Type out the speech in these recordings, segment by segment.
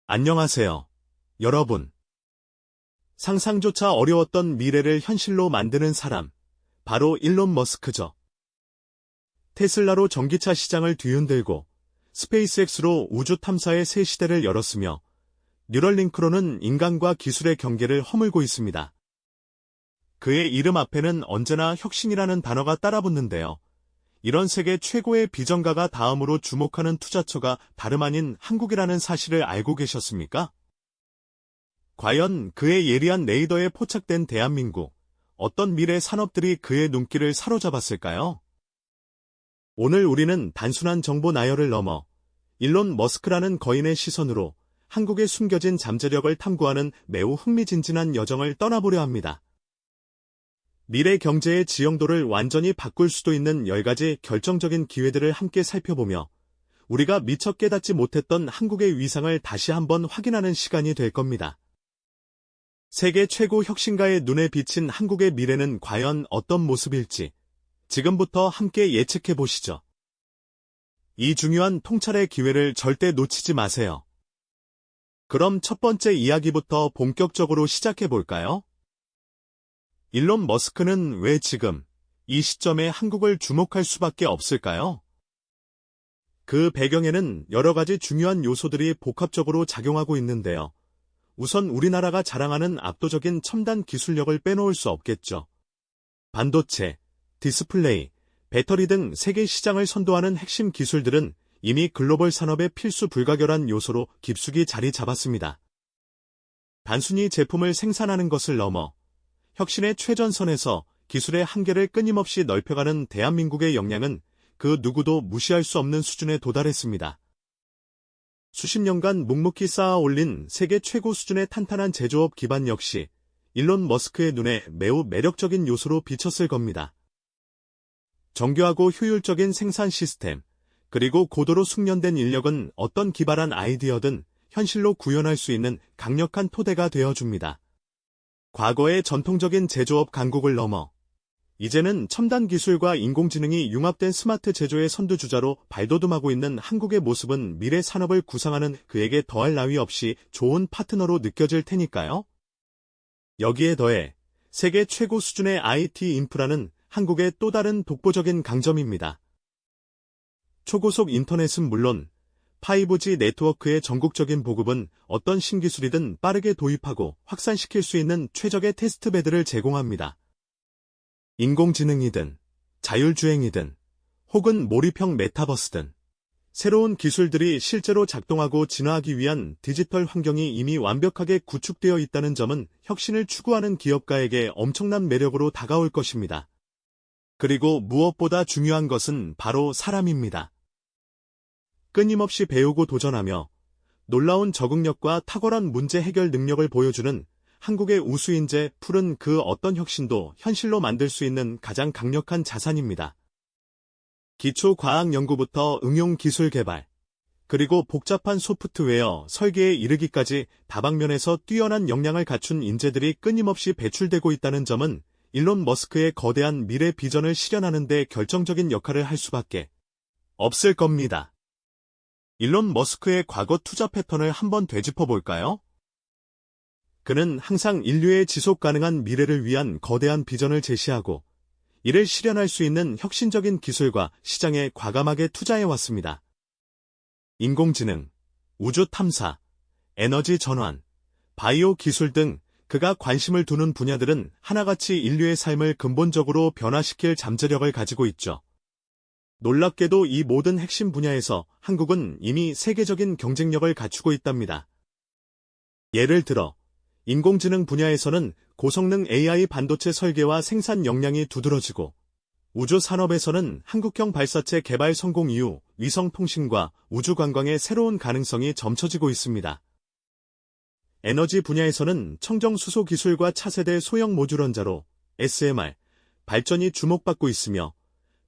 안녕하세요, 여러분. 상상조차 어려웠던 미래를 현실로 만드는 사람, 바로 일론 머스크죠. 테슬라로 전기차 시장을 뒤흔들고 스페이스X로 우주 탐사의 새 시대를 열었으며 뉴럴링크로는 인간과 기술의 경계를 허물고 있습니다. 그의 이름 앞에는 언제나 혁신이라는 단어가 따라붙는데요. 이런 세계 최고의 비전가가 다음으로 주목하는 투자처가 다름 아닌 한국이라는 사실을 알고 계셨습니까? 과연 그의 예리한 레이더에 포착된 대한민국, 어떤 미래 산업들이 그의 눈길을 사로잡았을까요? 오늘 우리는 단순한 정보 나열을 넘어 일론 머스크라는 거인의 시선으로 한국의 숨겨진 잠재력을 탐구하는 매우 흥미진진한 여정을 떠나보려 합니다. 미래 경제의 지형도를 완전히 바꿀 수도 있는 10가지 결정적인 기회들을 함께 살펴보며 우리가 미처 깨닫지 못했던 한국의 위상을 다시 한번 확인하는 시간이 될 겁니다. 세계 최고 혁신가의 눈에 비친 한국의 미래는 과연 어떤 모습일지 지금부터 함께 예측해 보시죠. 이 중요한 통찰의 기회를 절대 놓치지 마세요. 그럼 첫 번째 이야기부터 본격적으로 시작해 볼까요? 일론 머스크는 왜 지금 이 시점에 한국을 주목할 수밖에 없을까요? 그 배경에는 여러 가지 중요한 요소들이 복합적으로 작용하고 있는데요. 우선 우리나라가 자랑하는 압도적인 첨단 기술력을 빼놓을 수 없겠죠. 반도체, 디스플레이, 배터리 등 세계 시장을 선도하는 핵심 기술들은 이미 글로벌 산업의 필수 불가결한 요소로 깊숙이 자리 잡았습니다. 단순히 제품을 생산하는 것을 넘어 혁신의 최전선에서 기술의 한계를 끊임없이 넓혀가는 대한민국의 역량은 그 누구도 무시할 수 없는 수준에 도달했습니다. 수십 년간 묵묵히 쌓아 올린 세계 최고 수준의 탄탄한 제조업 기반 역시 일론 머스크의 눈에 매우 매력적인 요소로 비쳤을 겁니다. 정교하고 효율적인 생산 시스템, 그리고 고도로 숙련된 인력은 어떤 기발한 아이디어든 현실로 구현할 수 있는 강력한 토대가 되어줍니다. 과거의 전통적인 제조업 강국을 넘어 이제는 첨단 기술과 인공지능이 융합된 스마트 제조의 선두주자로 발돋움하고 있는 한국의 모습은 미래 산업을 구상하는 그에게 더할 나위 없이 좋은 파트너로 느껴질 테니까요. 여기에 더해 세계 최고 수준의 IT 인프라는 한국의 또 다른 독보적인 강점입니다. 초고속 인터넷은 물론 5G 네트워크의 전국적인 보급은 어떤 신기술이든 빠르게 도입하고 확산시킬 수 있는 최적의 테스트베드를 제공합니다. 인공지능이든 자율주행이든 혹은 몰입형 메타버스든 새로운 기술들이 실제로 작동하고 진화하기 위한 디지털 환경이 이미 완벽하게 구축되어 있다는 점은 혁신을 추구하는 기업가에게 엄청난 매력으로 다가올 것입니다. 그리고 무엇보다 중요한 것은 바로 사람입니다. 끊임없이 배우고 도전하며 놀라운 적응력과 탁월한 문제 해결 능력을 보여주는 한국의 우수인재 풀은 그 어떤 혁신도 현실로 만들 수 있는 가장 강력한 자산입니다. 기초 과학 연구부터 응용 기술 개발, 그리고 복잡한 소프트웨어 설계에 이르기까지 다방면에서 뛰어난 역량을 갖춘 인재들이 끊임없이 배출되고 있다는 점은 일론 머스크의 거대한 미래 비전을 실현하는 데 결정적인 역할을 할 수밖에 없을 겁니다. 일론 머스크의 과거 투자 패턴을 한번 되짚어 볼까요? 그는 항상 인류의 지속 가능한 미래를 위한 거대한 비전을 제시하고 이를 실현할 수 있는 혁신적인 기술과 시장에 과감하게 투자해왔습니다. 인공지능, 우주 탐사, 에너지 전환, 바이오 기술 등 그가 관심을 두는 분야들은 하나같이 인류의 삶을 근본적으로 변화시킬 잠재력을 가지고 있죠. 놀랍게도 이 모든 핵심 분야에서 한국은 이미 세계적인 경쟁력을 갖추고 있답니다. 예를 들어 인공지능 분야에서는 고성능 AI 반도체 설계와 생산 역량이 두드러지고 우주 산업에서는 한국형 발사체 개발 성공 이후 위성 통신과 우주 관광의 새로운 가능성이 점쳐지고 있습니다. 에너지 분야에서는 청정 수소 기술과 차세대 소형 모듈 원자로 SMR 발전이 주목받고 있으며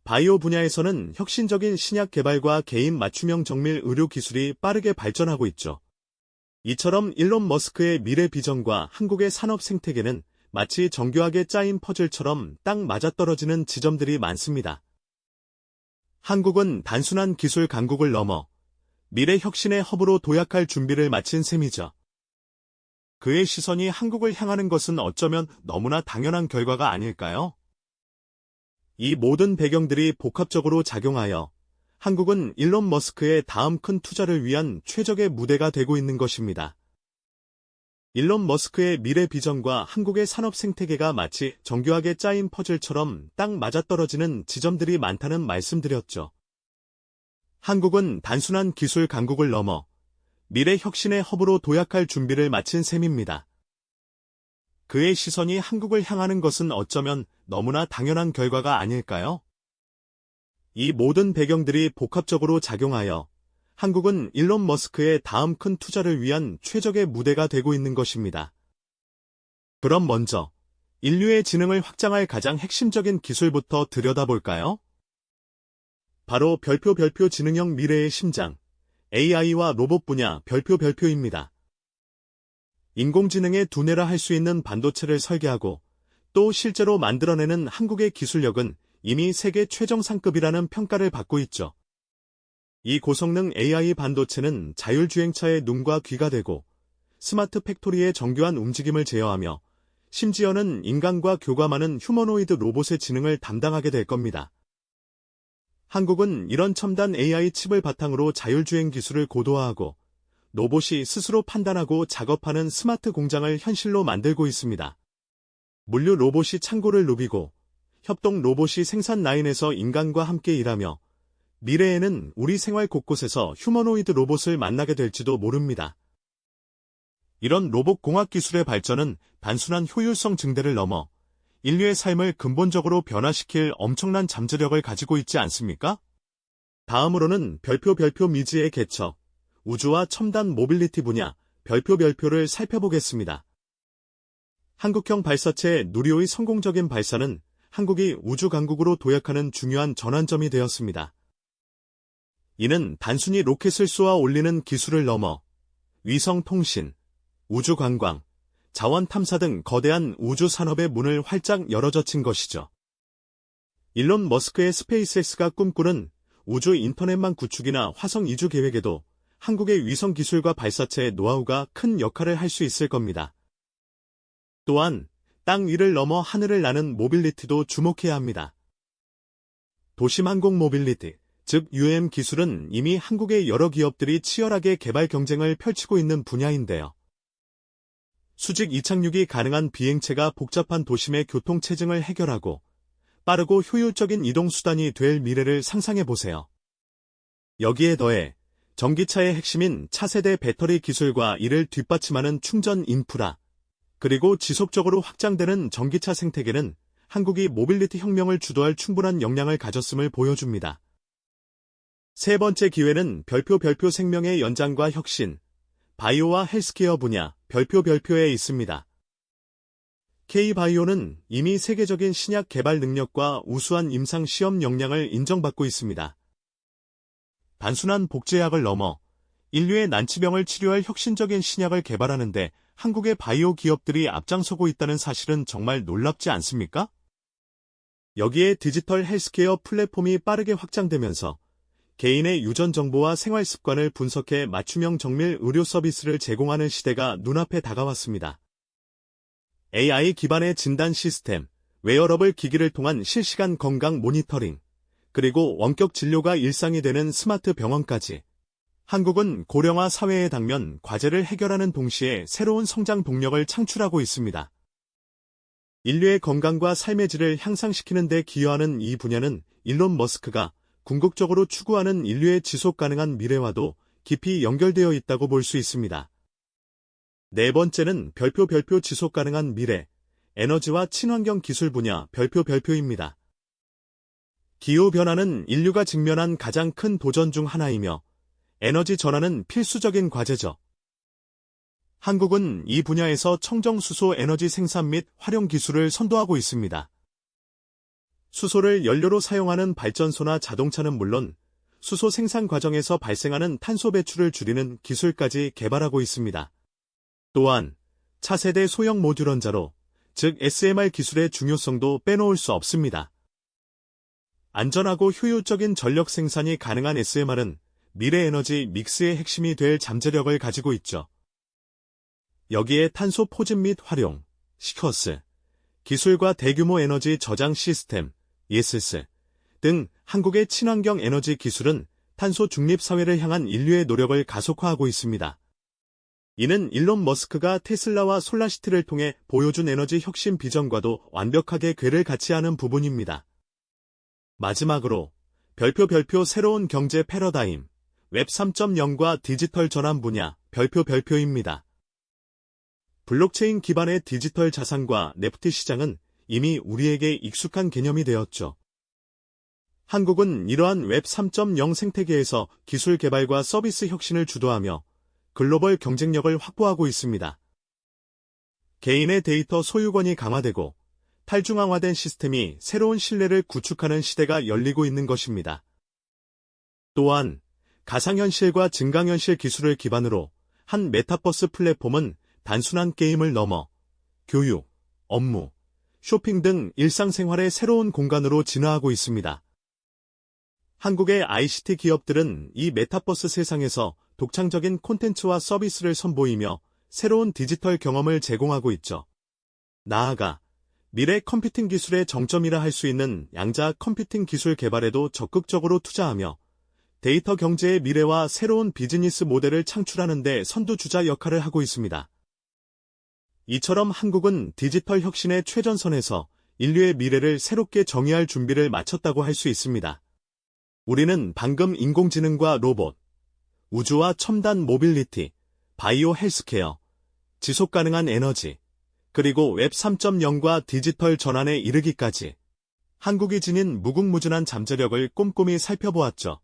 바이오 분야에서는 혁신적인 신약 개발과 개인 맞춤형 정밀 의료 기술이 빠르게 발전하고 있죠. 이처럼 일론 머스크의 미래 비전과 한국의 산업 생태계는 마치 정교하게 짜인 퍼즐처럼 딱 맞아떨어지는 지점들이 많습니다. 한국은 단순한 기술 강국을 넘어 미래 혁신의 허브로 도약할 준비를 마친 셈이죠. 그의 시선이 한국을 향하는 것은 어쩌면 너무나 당연한 결과가 아닐까요? 이 모든 배경들이 복합적으로 작용하여 한국은 일론 머스크의 다음 큰 투자를 위한 최적의 무대가 되고 있는 것입니다. 일론 머스크의 미래 비전과 한국의 산업 생태계가 마치 정교하게 짜인 퍼즐처럼 딱 맞아떨어지는 지점들이 많다는 말씀드렸죠. 한국은 단순한 기술 강국을 넘어 미래 혁신의 허브로 도약할 준비를 마친 셈입니다. 그의 시선이 한국을 향하는 것은 어쩌면 너무나 당연한 결과가 아닐까요? 이 모든 배경들이 복합적으로 작용하여 한국은 일론 머스크의 다음 큰 투자를 위한 최적의 무대가 되고 있는 것입니다. 그럼 먼저 인류의 지능을 확장할 가장 핵심적인 기술부터 들여다볼까요? 바로 별표 지능형 미래의 심장, AI와 로봇 분야 별표입니다. 인공지능의 두뇌라 할 수 있는 반도체를 설계하고 또 실제로 만들어내는 한국의 기술력은 이미 세계 최정상급이라는 평가를 받고 있죠. 이 고성능 AI 반도체는 자율주행차의 눈과 귀가 되고 스마트 팩토리의 정교한 움직임을 제어하며 심지어는 인간과 교감하는 휴머노이드 로봇의 지능을 담당하게 될 겁니다. 한국은 이런 첨단 AI 칩을 바탕으로 자율주행 기술을 고도화하고 로봇이 스스로 판단하고 작업하는 스마트 공장을 현실로 만들고 있습니다. 물류 로봇이 창고를 누비고 협동 로봇이 생산 라인에서 인간과 함께 일하며 미래에는 우리 생활 곳곳에서 휴머노이드 로봇을 만나게 될지도 모릅니다. 이런 로봇 공학 기술의 발전은 단순한 효율성 증대를 넘어 인류의 삶을 근본적으로 변화시킬 엄청난 잠재력을 가지고 있지 않습니까? 다음으로는 별표 미지의 개척, 우주와 첨단 모빌리티 분야 별표를 살펴보겠습니다. 한국형 발사체 누리호의 성공적인 발사는 한국이 우주 강국으로 도약하는 중요한 전환점이 되었습니다. 이는 단순히 로켓을 쏘아 올리는 기술을 넘어 위성 통신, 우주 관광, 자원 탐사 등 거대한 우주 산업의 문을 활짝 열어젖힌 것이죠. 일론 머스크의 스페이스X가 꿈꾸는 우주 인터넷망 구축이나 화성 이주 계획에도 한국의 위성 기술과 발사체의 노하우가 큰 역할을 할 수 있을 겁니다. 또한 땅 위를 넘어 하늘을 나는 모빌리티도 주목해야 합니다. 도심 항공 모빌리티, 즉 UAM 기술은 이미 한국의 여러 기업들이 치열하게 개발 경쟁을 펼치고 있는 분야인데요. 수직 이착륙이 가능한 비행체가 복잡한 도심의 교통체증을 해결하고 빠르고 효율적인 이동수단이 될 미래를 상상해보세요. 여기에 더해 전기차의 핵심인 차세대 배터리 기술과 이를 뒷받침하는 충전 인프라, 그리고 지속적으로 확장되는 전기차 생태계는 한국이 모빌리티 혁명을 주도할 충분한 역량을 가졌음을 보여줍니다. 세 번째 기회는 별표 생명의 연장과 혁신, 바이오와 헬스케어 분야 별표에 있습니다. K-바이오는 이미 세계적인 신약 개발 능력과 우수한 임상 시험 역량을 인정받고 있습니다. 단순한 복제약을 넘어 인류의 난치병을 치료할 혁신적인 신약을 개발하는데 한국의 바이오 기업들이 앞장서고 있다는 사실은 정말 놀랍지 않습니까? 여기에 디지털 헬스케어 플랫폼이 빠르게 확장되면서 개인의 유전 정보와 생활 습관을 분석해 맞춤형 정밀 의료 서비스를 제공하는 시대가 눈앞에 다가왔습니다. AI 기반의 진단 시스템, 웨어러블 기기를 통한 실시간 건강 모니터링, 그리고 원격 진료가 일상이 되는 스마트 병원까지 한국은 고령화 사회에 당면 과제를 해결하는 동시에 새로운 성장 동력을 창출하고 있습니다. 인류의 건강과 삶의 질을 향상시키는 데 기여하는 이 분야는 일론 머스크가 궁극적으로 추구하는 인류의 지속 가능한 미래와도 깊이 연결되어 있다고 볼 수 있습니다. 네 번째는 별표 지속 가능한 미래, 에너지와 친환경 기술 분야 별표입니다. 기후변화는 인류가 직면한 가장 큰 도전 중 하나이며 에너지 전환은 필수적인 과제죠. 한국은 이 분야에서 청정수소 에너지 생산 및 활용 기술을 선도하고 있습니다. 수소를 연료로 사용하는 발전소나 자동차는 물론 수소 생산 과정에서 발생하는 탄소 배출을 줄이는 기술까지 개발하고 있습니다. 또한 차세대 소형 모듈 원자로, 즉 SMR 기술의 중요성도 빼놓을 수 없습니다. 안전하고 효율적인 전력 생산이 가능한 SMR은 미래 에너지 믹스의 핵심이 될 잠재력을 가지고 있죠. 여기에 탄소 포집 및 활용, 시커스, 기술과 대규모 에너지 저장 시스템, 예스스 등 한국의 친환경 에너지 기술은 탄소 중립 사회를 향한 인류의 노력을 가속화하고 있습니다. 이는 일론 머스크가 테슬라와 솔라시티를 통해 보여준 에너지 혁신 비전과도 완벽하게 궤를 같이 하는 부분입니다. 마지막으로 별표 새로운 경제 패러다임, 웹 3.0과 디지털 전환 분야, 별표입니다. 블록체인 기반의 디지털 자산과 NFT 시장은 이미 우리에게 익숙한 개념이 되었죠. 한국은 이러한 웹 3.0 생태계에서 기술 개발과 서비스 혁신을 주도하며 글로벌 경쟁력을 확보하고 있습니다. 개인의 데이터 소유권이 강화되고 탈중앙화된 시스템이 새로운 신뢰를 구축하는 시대가 열리고 있는 것입니다. 또한 가상현실과 증강현실 기술을 기반으로 한 메타버스 플랫폼은 단순한 게임을 넘어 교육, 업무, 쇼핑 등 일상생활의 새로운 공간으로 진화하고 있습니다. 한국의 ICT 기업들은 이 메타버스 세상에서 독창적인 콘텐츠와 서비스를 선보이며 새로운 디지털 경험을 제공하고 있죠. 나아가 미래 컴퓨팅 기술의 정점이라 할 수 있는 양자 컴퓨팅 기술 개발에도 적극적으로 투자하며 데이터 경제의 미래와 새로운 비즈니스 모델을 창출하는 데 선두주자 역할을 하고 있습니다. 이처럼 한국은 디지털 혁신의 최전선에서 인류의 미래를 새롭게 정의할 준비를 마쳤다고 할 수 있습니다. 우리는 방금 인공지능과 로봇, 우주와 첨단 모빌리티, 바이오 헬스케어, 지속가능한 에너지, 그리고 웹 3.0과 디지털 전환에 이르기까지 한국이 지닌 무궁무진한 잠재력을 꼼꼼히 살펴보았죠.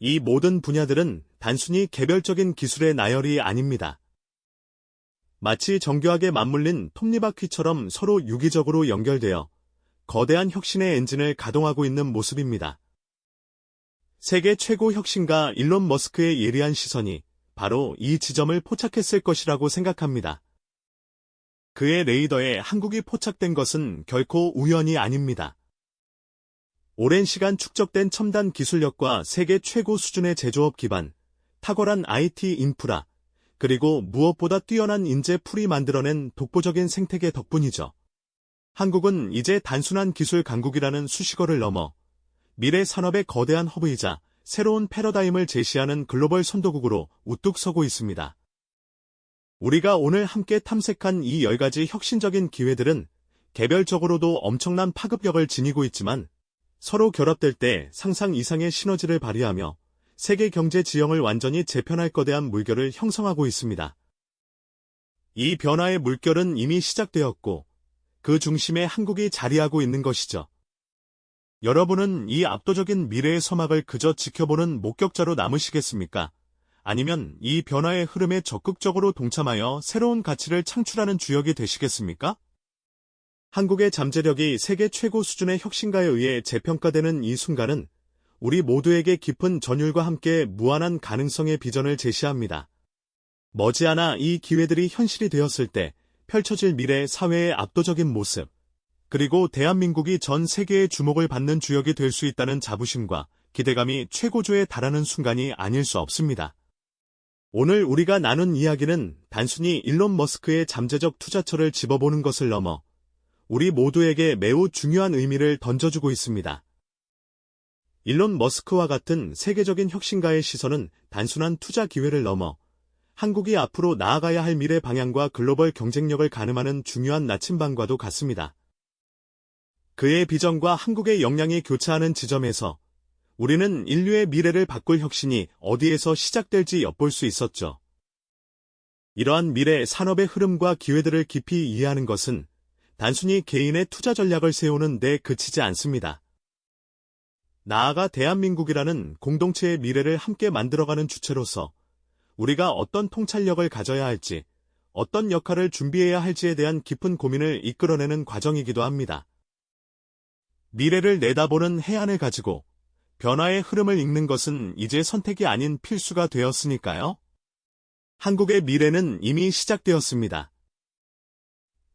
이 모든 분야들은 단순히 개별적인 기술의 나열이 아닙니다. 마치 정교하게 맞물린 톱니바퀴처럼 서로 유기적으로 연결되어 거대한 혁신의 엔진을 가동하고 있는 모습입니다. 세계 최고 혁신가 일론 머스크의 예리한 시선이 바로 이 지점을 포착했을 것이라고 생각합니다. 그의 레이더에 한국이 포착된 것은 결코 우연이 아닙니다. 오랜 시간 축적된 첨단 기술력과 세계 최고 수준의 제조업 기반, 탁월한 IT 인프라, 그리고 무엇보다 뛰어난 인재풀이 만들어낸 독보적인 생태계 덕분이죠. 한국은 이제 단순한 기술 강국이라는 수식어를 넘어 미래 산업의 거대한 허브이자 새로운 패러다임을 제시하는 글로벌 선도국으로 우뚝 서고 있습니다. 우리가 오늘 함께 탐색한 이 10가지 혁신적인 기회들은 개별적으로도 엄청난 파급력을 지니고 있지만 서로 결합될 때 상상 이상의 시너지를 발휘하며 세계 경제 지형을 완전히 재편할 거대한 물결을 형성하고 있습니다. 이 변화의 물결은 이미 시작되었고 그 중심에 한국이 자리하고 있는 것이죠. 여러분은 이 압도적인 미래의 서막을 그저 지켜보는 목격자로 남으시겠습니까? 아니면 이 변화의 흐름에 적극적으로 동참하여 새로운 가치를 창출하는 주역이 되시겠습니까? 한국의 잠재력이 세계 최고 수준의 혁신가에 의해 재평가되는 이 순간은 우리 모두에게 깊은 전율과 함께 무한한 가능성의 비전을 제시합니다. 머지않아 이 기회들이 현실이 되었을 때 펼쳐질 미래 사회의 압도적인 모습, 그리고 대한민국이 전 세계의 주목을 받는 주역이 될 수 있다는 자부심과 기대감이 최고조에 달하는 순간이 아닐 수 없습니다. 오늘 우리가 나눈 이야기는 단순히 일론 머스크의 잠재적 투자처를 집어보는 것을 넘어 우리 모두에게 매우 중요한 의미를 던져주고 있습니다. 일론 머스크와 같은 세계적인 혁신가의 시선은 단순한 투자 기회를 넘어 한국이 앞으로 나아가야 할 미래 방향과 글로벌 경쟁력을 가늠하는 중요한 나침반과도 같습니다. 그의 비전과 한국의 역량이 교차하는 지점에서 우리는 인류의 미래를 바꿀 혁신이 어디에서 시작될지 엿볼 수 있었죠. 이러한 미래 산업의 흐름과 기회들을 깊이 이해하는 것은 단순히 개인의 투자 전략을 세우는 데 그치지 않습니다. 나아가 대한민국이라는 공동체의 미래를 함께 만들어가는 주체로서 우리가 어떤 통찰력을 가져야 할지, 어떤 역할을 준비해야 할지에 대한 깊은 고민을 이끌어내는 과정이기도 합니다. 미래를 내다보는 해안을 가지고 변화의 흐름을 읽는 것은 이제 선택이 아닌 필수가 되었으니까요. 한국의 미래는 이미 시작되었습니다.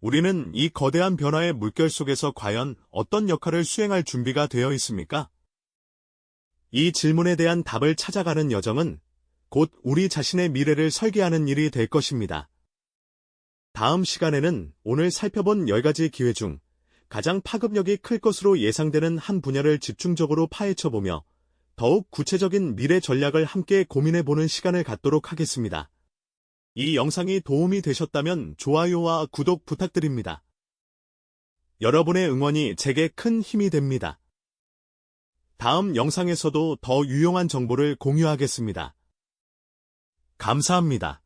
우리는 이 거대한 변화의 물결 속에서 과연 어떤 역할을 수행할 준비가 되어 있습니까? 이 질문에 대한 답을 찾아가는 여정은 곧 우리 자신의 미래를 설계하는 일이 될 것입니다. 다음 시간에는 오늘 살펴본 10가지 기회 중 가장 파급력이 클 것으로 예상되는 한 분야를 집중적으로 파헤쳐보며 더욱 구체적인 미래 전략을 함께 고민해보는 시간을 갖도록 하겠습니다. 이 영상이 도움이 되셨다면 좋아요와 구독 부탁드립니다. 여러분의 응원이 제게 큰 힘이 됩니다. 다음 영상에서도 더 유용한 정보를 공유하겠습니다. 감사합니다.